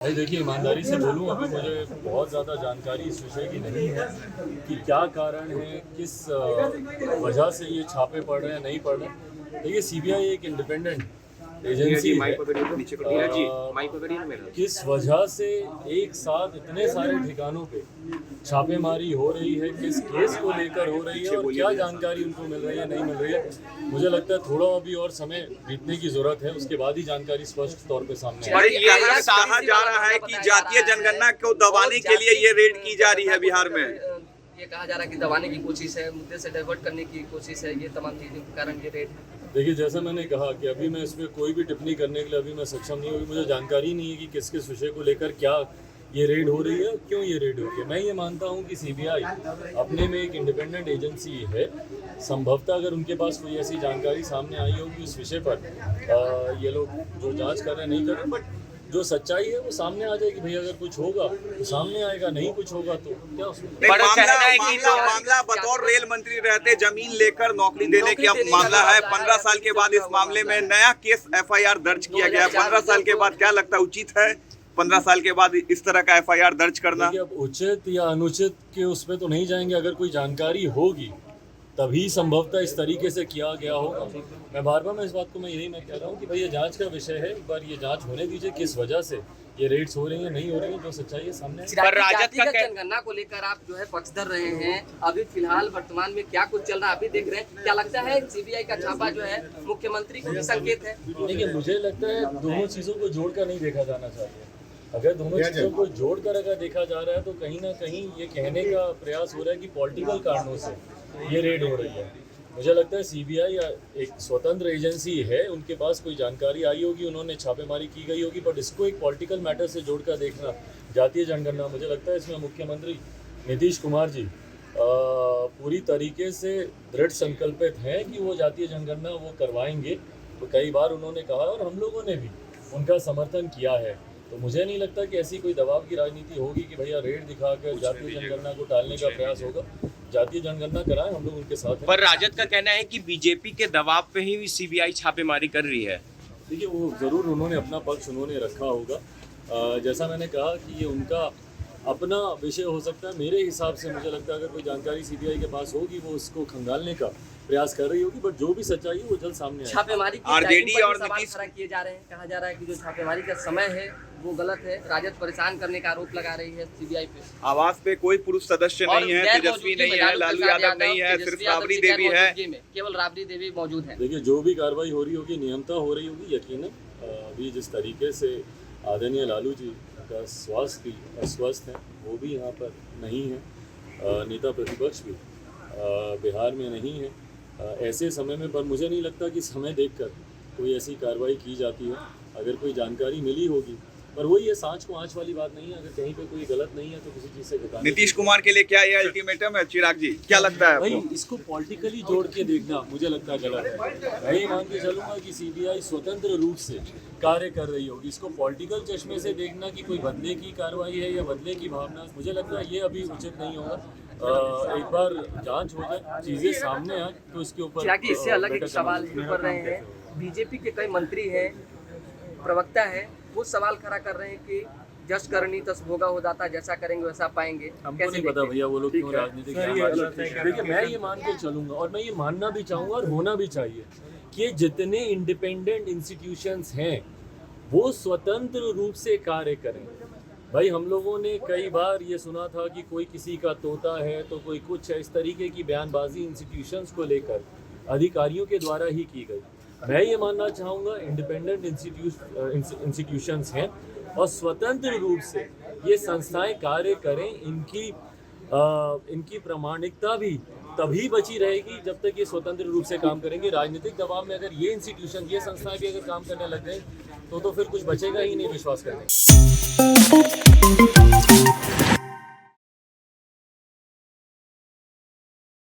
भाई देखिए, ईमानदारी से बोलूँ, अभी मुझे बहुत ज़्यादा जानकारी इस विषय की नहीं है कि क्या कारण है, किस वजह से ये छापे पड़ रहे हैं, नहीं पड़ रहे। देखिए, सीबीआई एक इंडिपेंडेंट एजेंसी है। किस वजह से एक साथ इतने सारे ठिकानों पे छापेमारी हो रही है, किस केस को लेकर हो रही है और क्या जानकारी उनको मिल रही है, नहीं मिल रही है, मुझे लगता है थोड़ा अभी और समय बीतने की जरूरत है। उसके बाद ही जानकारी स्पष्ट तौर पे सामने और ये कहा जा रहा है कि जातीय जनगणना को दबाने के लिए ये रेड की जा रही है बिहार में। ये कहा जा रहा है कि दबाने की कोशिश है, मुद्दे से डाइवर्ट करने की कोशिश है, ये तमाम चीज़ों के कारण ये रेड। देखिए, जैसा मैंने कहा कि अभी मैं इसमें कोई भी टिप्पणी करने के लिए अभी मैं सक्षम नहीं हूँ। मुझे जानकारी नहीं है कि किस किस विषय को लेकर क्या ये रेड हो रही है, क्यों ये रेड हो रही है। मैं ये मानता हूँ कि सीबीआई अपने में एक इंडिपेंडेंट एजेंसी है। संभवतः अगर उनके पास कोई ऐसी जानकारी सामने आई होगी उस विषय पर, ये लोग जो जांच कर रहे हैं नहीं कर रहे, बट जो सच्चाई है वो सामने आ जाएगी। भाई अगर कुछ होगा तो सामने आएगा, नहीं कुछ होगा तो क्या उसमें। मामला बतौर रेल मंत्री रहते जमीन लेकर नौकरी देने का मामला है। 15 साल के बाद इस मामले में नया केस FIR दर्ज किया गया। 15 साल के बाद क्या लगता है उचित है 15 साल के बाद इस तरह का FIR दर्ज करना? अब उचित या अनुचित के उसमें तो नहीं जाएंगे। अगर कोई जानकारी होगी तभी संभवतः इस तरीके से किया गया होगा। मैं बार बार इस बात को मैं कह रहा हूँ कि भाई ये जांच का विषय है, एक बार ये जांच होने दीजिए किस वजह से ये रेड्स हो रही हैं, नहीं हो रही हैं, जो सच्चाई है सामने। पर राजद का जनगणना को लेकर आप जो है पक्षधर रहे हैं, अभी फिलहाल वर्तमान में क्या कुछ चल रहा है अभी देख रहे हैं, क्या लगता है सीबीआई का छापा जो है मुख्यमंत्री को भी संकेत है? देखिए, मुझे लगता है दोनों चीज़ों को जोड़कर नहीं देखा जाना चाहिए। अगर दोनों चीज़ों को जोड़कर अगर देखा जा रहा है तो कहीं ना कहीं ये कहने का प्रयास हो रहा है कि पॉलिटिकल कारणों से ये रेड हो रही है। मुझे लगता है सीबीआई एक स्वतंत्र एजेंसी है, उनके पास कोई जानकारी आई होगी, उन्होंने छापेमारी की गई होगी, बट इसको एक पॉलिटिकल मैटर से जोड़कर देखना, जातीय जनगणना, मुझे लगता है इसमें मुख्यमंत्री नीतीश कुमार जी पूरी तरीके से दृढ़ संकल्पित हैं कि वो जातीय जनगणना वो करवाएंगे। तो कई बार उन्होंने कहा और हम लोगों ने भी उनका समर्थन किया है। तो मुझे नहीं लगता कि ऐसी कोई दबाव की राजनीति होगी कि भैया रेड दिखाकर जातीय जनगणना को टालने का प्रयास होगा। जातीय जनगणना कराएं, हम लोग उनके साथ हैं। पर राजद का कहना है कि बीजेपी के दबाव पे ही सीबीआई छापेमारी कर रही है। देखिए, वो ज़रूर उन्होंने अपना पक्ष उन्होंने रखा होगा। जैसा मैंने कहा कि ये उनका अपना विषय हो सकता है। मेरे हिसाब से मुझे लगता है अगर कोई जानकारी सीबीआई के पास होगी वो उसको खंगालने का प्रयास कर रही होगी, बट जो भी सच्चाई है वो जल्द सामने आएगी। छापेमारी की आरजेडी और सवाल खड़ा किए जा रहे हैं, कहा जा रहा है कि जो छापेमारी का समय है वो गलत है, राजद परेशान करने का आरोप लगा रही है सीबीआई पे। आवास पे कोई पुरुष सदस्य नहीं है, तेजस्वी नहीं है, लालू यादव नहीं है, सिर्फ राबड़ी देवी है, केवल राबड़ी देवी मौजूद है। देखिए, जो भी कार्रवाई हो रही होगी नियमतः हो रही होगी यकीनन। अभी जिस तरीके से आदरणीय लालू जी का स्वास्थ्य अस्वस्थ है, वो भी यहाँ पर नहीं है, नेता प्रतिपक्ष भी बिहार में नहीं है। ऐसे समय में पर मुझे नहीं लगता कि समय देखकर कोई ऐसी कार्रवाई की जाती है। अगर कोई जानकारी मिली होगी, पर वही ये सांच को आँच वाली बात नहीं है। अगर कहीं पे कोई गलत नहीं है तो किसी चीज़ से घटाना। नीतीश कुमार के लिए क्या ये अल्टीमेटम है? चिराग जी, क्या लगता है भाई, आपको? इसको पॉलिटिकली जोड़ के देखना मुझे लगता है गलत है। मैं ये मान के चलूँगा कि सीबीआई स्वतंत्र रूप से कार्य कर रही होगी। इसको पॉलिटिकल चश्मे से देखना कि कोई बदले की कार्रवाई है या बदले की भावना, मुझे लगता है ये अभी उचित नहीं होगा। एक बार जांच हो जाए, चीज़ें सामने आए तो इसके ऊपर। इससे अलग एक सवाल कर रहे हैं, बीजेपी के कई मंत्री हैं, प्रवक्ता है, वो सवाल खड़ा कर रहे हैं कि जस करनी तस भोगा हो जाता, जैसा करेंगे वैसा पाएंगे। हमको नहीं पता भैया वो लोग क्यों राजनीतिक। देखिए, मैं ये मान के चलूंगा और मैं ये मानना भी चाहूँगा और होना भी चाहिए कि जितने इंडिपेंडेंट इंस्टीट्यूशंस हैं वो स्वतंत्र रूप से कार्य करें। भाई, हम लोगों ने कई बार ये सुना था कि कोई किसी का तोता है तो कोई कुछ है, इस तरीके की बयानबाजी इंस्टीट्यूशंस को लेकर अधिकारियों के द्वारा ही की गई। मैं ये मानना चाहूँगा इंडिपेंडेंट इंस्टीट्यूशंस हैं और स्वतंत्र रूप से ये संस्थाएं कार्य करें। इनकी प्रामाणिकता भी तभी बची रहेगी जब तक ये स्वतंत्र रूप से काम करेंगे। राजनीतिक दबाव में अगर ये इंस्टीट्यूशन, ये संस्थाएं भी अगर काम करने लग गए तो फिर कुछ बचेगा ही नहीं विश्वास करने।